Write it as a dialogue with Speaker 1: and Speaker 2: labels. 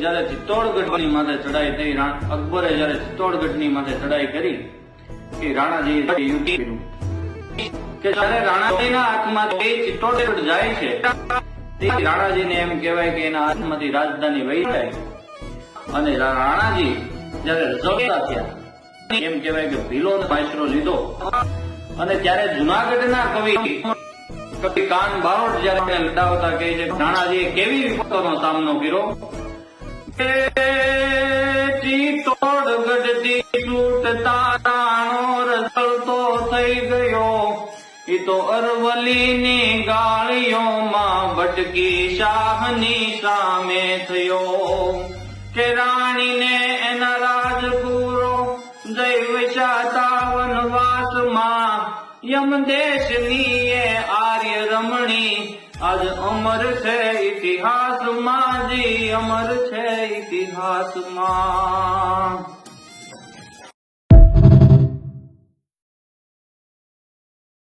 Speaker 1: જયારે ચિત્તોડગઢની માથે ચડાઈ થઈ, અકબરે જયારે ચિત્તોડગઢની માથે ચડાઈ કરી કે રાણાજી યુદ્ધ કર્યું કે જયારે રાણાજીના હાથમાંથી ચિત્તોડગઢ જાય છે, રાણાજીને એમ કહેવાય કે એના હાથમાંથી રાજધાની વહી જાય, અને રાણાજી જયારે રજવતા થયા એમ કહેવાય કે ભીલોનો આશરો લીધો, અને ત્યારે જુનાગઢના કવિ કાન બારોટ જયારે લડાવતા કહે છે રાણાજીએ કેવી વિપતોનો સામનો કર્યો કે ચિત્તોડગઢથી છૂટતા રાણો રઝળતો થઈ ગયો, ઈ તો અરવલ્લીની ગાળીઓમાં ભટકી શાહની સામે થયો, કે રાણીને એના રાજપુરો જય વસાતા વનવાસમાં, યમદેશની એ આર્ય રમણી આજ અમર છે ઇતિહાસમાં, જી અમર છે ઇતિહાસમાં।